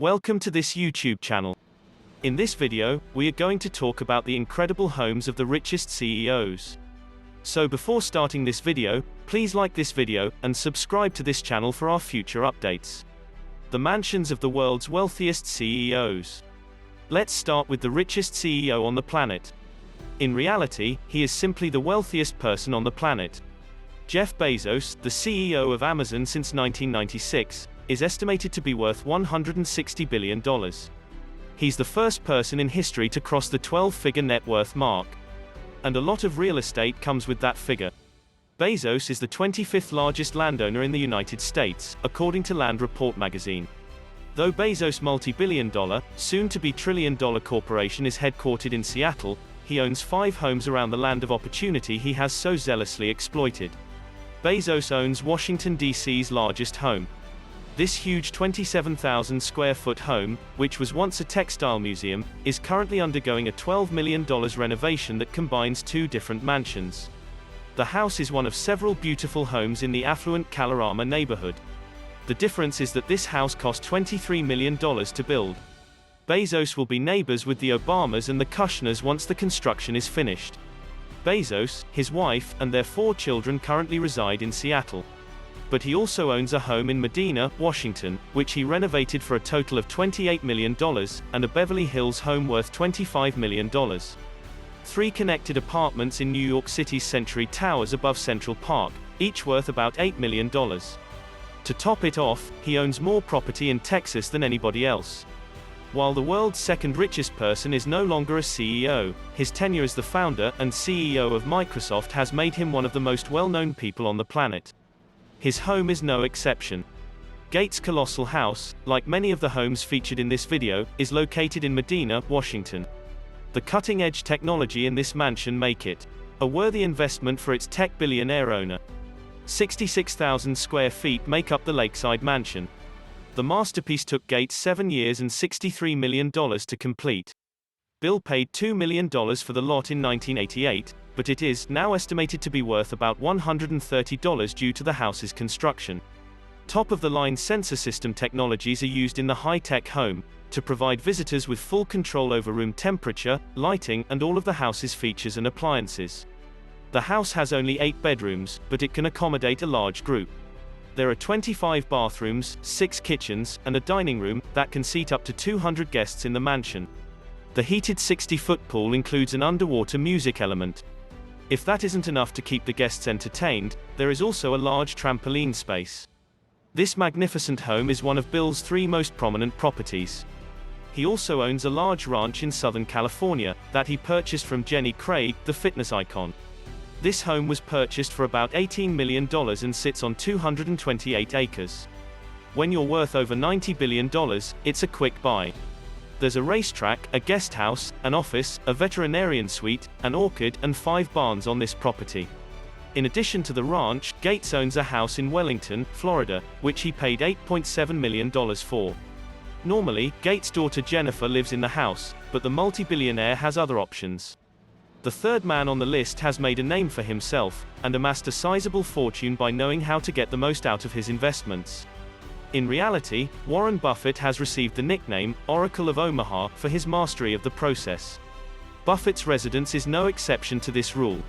Welcome to this YouTube channel. In this video, we are going to talk about the incredible homes of the richest CEOs. So before starting this video, please like this video, and subscribe to this channel for our future updates. The mansions of the world's wealthiest CEOs. Let's start with the richest CEO on the planet. In reality, he is simply the wealthiest person on the planet. Jeff Bezos, the CEO of Amazon since 1996, is estimated to be worth $160 billion. He's the first person in history to cross the 12-figure net worth mark. And a lot of real estate comes with that figure. Bezos is the 25th largest landowner in the United States, according to Land Report magazine. Though Bezos' multi-billion-dollar, soon-to-be trillion-dollar corporation is headquartered in Seattle, he owns 5 homes around the land of opportunity he has so zealously exploited. Bezos owns Washington, D.C.'s largest home. This huge 27,000-square-foot home, which was once a textile museum, is currently undergoing a $12 million renovation that combines 2 different mansions. The house is one of several beautiful homes in the affluent Kalorama neighborhood. The difference is that this house cost $23 million to build. Bezos will be neighbors with the Obamas and the Kushners once the construction is finished. Bezos, his wife, and their 4 children currently reside in Seattle. But he also owns a home in Medina, Washington, which he renovated for a total of $28 million, and a Beverly Hills home worth $25 million. 3 connected apartments in New York City's Century Towers above Central Park, each worth about $8 million. To top it off, he owns more property in Texas than anybody else. While the world's second richest person is no longer a CEO, his tenure as the founder and CEO of Microsoft has made him one of the most well-known people on the planet. His home is no exception. Gates' colossal house, like many of the homes featured in this video, is located in Medina, Washington. The cutting-edge technology in this mansion make it a worthy investment for its tech billionaire owner. 66,000 square feet make up the lakeside mansion. The masterpiece took Gates 7 years and $63 million to complete. Bill paid $2 million for the lot in 1988, but it is now estimated to be worth about $130 due to the house's construction. Top-of-the-line sensor system technologies are used in the high-tech home, to provide visitors with full control over room temperature, lighting, and all of the house's features and appliances. The house has only 8 bedrooms, but it can accommodate a large group. There are 25 bathrooms, 6 kitchens, and a dining room that can seat up to 200 guests in the mansion. The heated 60-foot pool includes an underwater music element. If that isn't enough to keep the guests entertained, there is also a large trampoline space. This magnificent home is one of Bill's 3 most prominent properties. He also owns a large ranch in Southern California that he purchased from Jenny Craig, the fitness icon. This home was purchased for about $18 million and sits on 228 acres. When you're worth over $90 billion, it's a quick buy. There's a racetrack, a guest house, an office, a veterinarian suite, an orchard, and 5 barns on this property. In addition to the ranch, Gates owns a house in Wellington, Florida, which he paid $8.7 million for. Normally, Gates' daughter Jennifer lives in the house, but the multi-billionaire has other options. The third man on the list has made a name for himself, and amassed a sizable fortune by knowing how to get the most out of his investments. In reality, Warren Buffett has received the nickname, Oracle of Omaha, for his mastery of the process. Buffett's residence is no exception to this rule.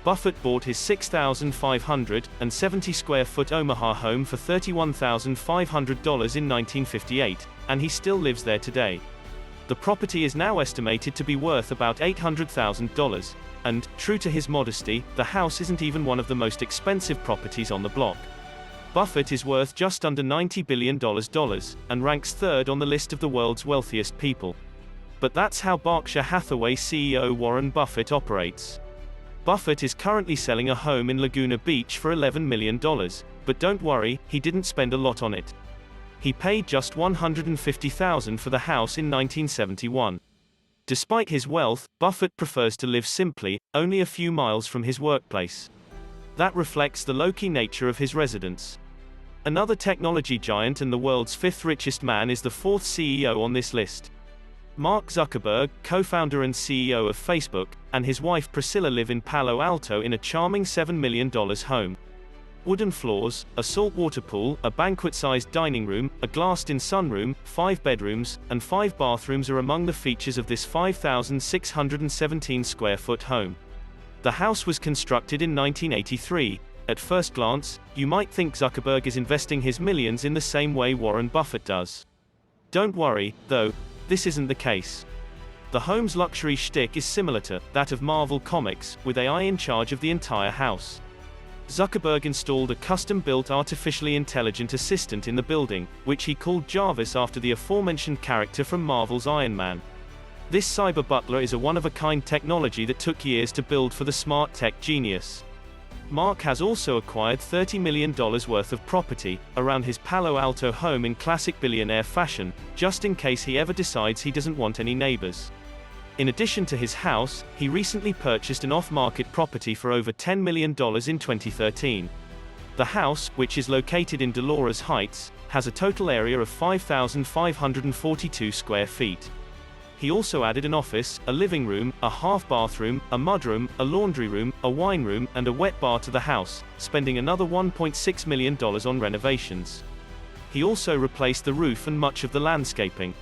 Buffett bought his 6,570-square-foot Omaha home for $31,500 in 1958, and he still lives there today. The property is now estimated to be worth about $800,000, and, true to his modesty, the house isn't even one of the most expensive properties on the block. Buffett is worth just under $90 billion, and ranks 3rd on the list of the world's wealthiest people. But that's how Berkshire Hathaway CEO Warren Buffett operates. Buffett is currently selling a home in Laguna Beach for $11 million, but don't worry, he didn't spend a lot on it. He paid just $150,000 for the house in 1971. Despite his wealth, Buffett prefers to live simply, only a few miles from his workplace. That reflects the low-key nature of his residence. Another technology giant and the world's 5th richest man is the 4th CEO on this list. Mark Zuckerberg, co-founder and CEO of Facebook, and his wife Priscilla live in Palo Alto in a charming $7 million home. Wooden floors, a saltwater pool, a banquet-sized dining room, a glassed-in sunroom, 5 bedrooms, and 5 bathrooms are among the features of this 5,617 square foot home. The house was constructed in 1983. At first glance, you might think Zuckerberg is investing his millions in the same way Warren Buffett does. Don't worry, though, this isn't the case. The home's luxury shtick is similar to that of Marvel Comics, with AI in charge of the entire house. Zuckerberg installed a custom-built artificially intelligent assistant in the building, which he called Jarvis after the aforementioned character from Marvel's Iron Man. This cyber butler is a one-of-a-kind technology that took years to build for the smart tech genius. Mark has also acquired $30 million worth of property around his Palo Alto home in classic billionaire fashion, just in case he ever decides he doesn't want any neighbors. In addition to his house, he recently purchased an off-market property for over $10 million in 2013. The house, which is located in Dolores Heights, has a total area of 5,542 square feet. He also added an office, a living room, a half-bathroom, a mudroom, a laundry room, a wine room, and a wet bar to the house, spending another $1.6 million on renovations. He also replaced the roof and much of the landscaping.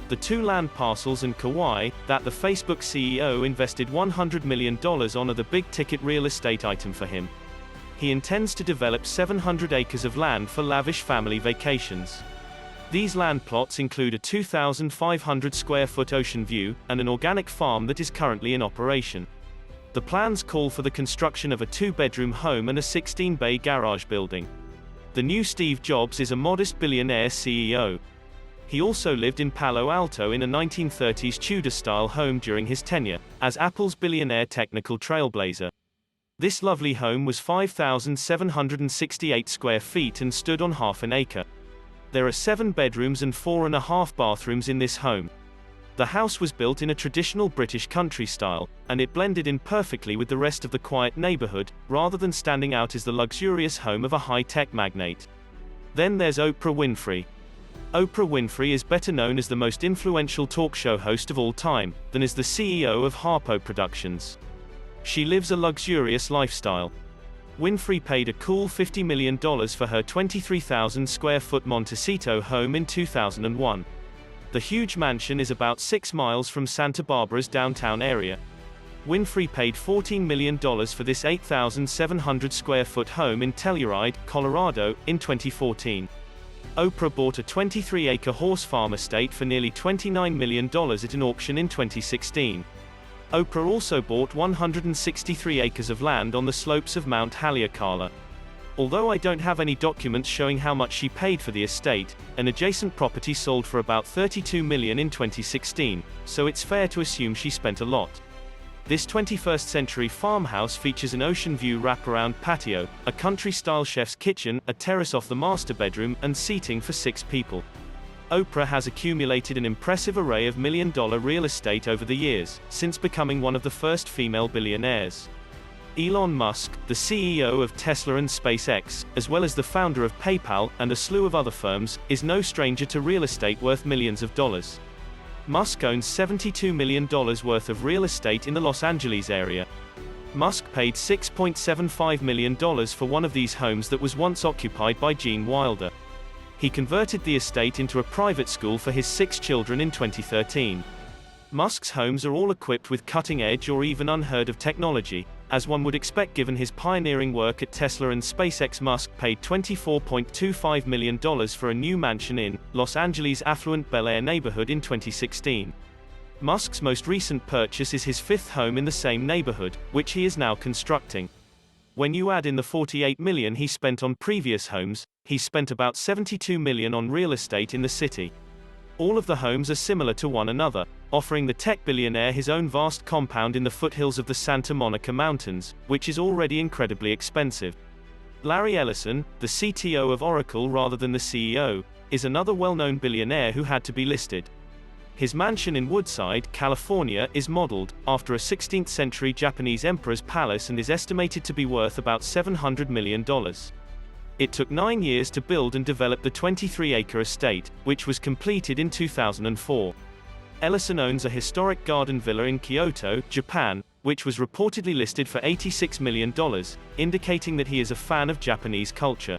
The 2 land parcels and Kauai, that the Facebook CEO invested $100 million on, are the big-ticket real estate item for him. He intends to develop 700 acres of land for lavish family vacations. These land plots include a 2,500 square foot ocean view, and an organic farm that is currently in operation. The plans call for the construction of a 2-bedroom home and a 16-bay garage building. The new Steve Jobs is a modest billionaire CEO. He also lived in Palo Alto in a 1930s Tudor-style home during his tenure as Apple's billionaire technical trailblazer. This lovely home was 5,768 square feet and stood on half an acre. There are 7 bedrooms and 4.5 bathrooms in this home. The house was built in a traditional British country style, and it blended in perfectly with the rest of the quiet neighborhood, rather than standing out as the luxurious home of a high-tech magnate. Then there's Oprah Winfrey. Oprah Winfrey is better known as the most influential talk show host of all time, than as the CEO of Harpo Productions. She lives a luxurious lifestyle. Winfrey paid a cool $50 million for her 23,000 square foot Montecito home in 2001. The huge mansion is about 6 miles from Santa Barbara's downtown area. Winfrey paid $14 million for this 8,700 square foot home in Telluride, Colorado, in 2014. Oprah bought a 23-acre horse farm estate for nearly $29 million at an auction in 2016. Oprah also bought 163 acres of land on the slopes of Mount Haleakala. Although I don't have any documents showing how much she paid for the estate, an adjacent property sold for about $32 million in 2016, so it's fair to assume she spent a lot. This 21st-century farmhouse features an ocean view wraparound patio, a country-style chef's kitchen, a terrace off the master bedroom, and seating for 6 people. Oprah has accumulated an impressive array of million-dollar real estate over the years, since becoming one of the first female billionaires. Elon Musk, the CEO of Tesla and SpaceX, as well as the founder of PayPal and a slew of other firms, is no stranger to real estate worth millions of dollars. Musk owns $72 million worth of real estate in the Los Angeles area. Musk paid $6.75 million for one of these homes that was once occupied by Gene Wilder. He converted the estate into a private school for his 6 children in 2013. Musk's homes are all equipped with cutting-edge or even unheard-of technology, as one would expect given his pioneering work at Tesla and SpaceX. Musk paid $24.25 million for a new mansion in Los Angeles' affluent Bel Air neighborhood in 2016. Musk's most recent purchase is his 5th home in the same neighborhood, which he is now constructing. When you add in the $48 million he spent on previous homes, he spent about $72 million on real estate in the city. All of the homes are similar to one another, offering the tech billionaire his own vast compound in the foothills of the Santa Monica Mountains, which is already incredibly expensive. Larry Ellison, the CTO of Oracle rather than the CEO, is another well-known billionaire who had to be listed. His mansion in Woodside, California, is modeled after a 16th-century Japanese emperor's palace and is estimated to be worth about $700 million. It took 9 years to build and develop the 23-acre estate, which was completed in 2004. Ellison owns a historic garden villa in Kyoto, Japan, which was reportedly listed for $86 million, indicating that he is a fan of Japanese culture.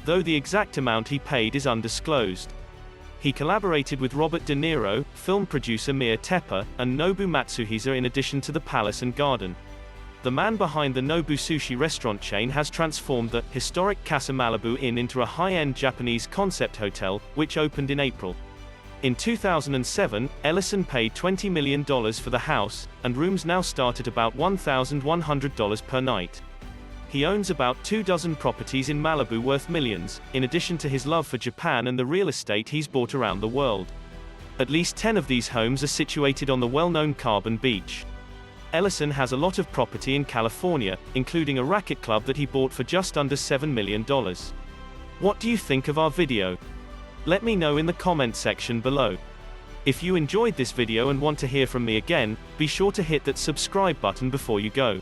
Though the exact amount he paid is undisclosed. He collaborated with Robert De Niro, film producer Mia Tepper, and Nobu Matsuhisa in addition to the Palace and Garden. The man behind the Nobu sushi restaurant chain has transformed the historic Casa Malibu Inn into a high-end Japanese concept hotel, which opened in April. In 2007, Ellison paid $20 million for the house, and rooms now start at about $1,100 per night. He owns about 24 properties in Malibu worth millions, in addition to his love for Japan and the real estate he's bought around the world. At least 10 of these homes are situated on the well-known Carbon Beach. Ellison has a lot of property in California, including a racket club that he bought for just under $7 million. What do you think of our video? Let me know in the comment section below. If you enjoyed this video and want to hear from me again, be sure to hit that subscribe button before you go.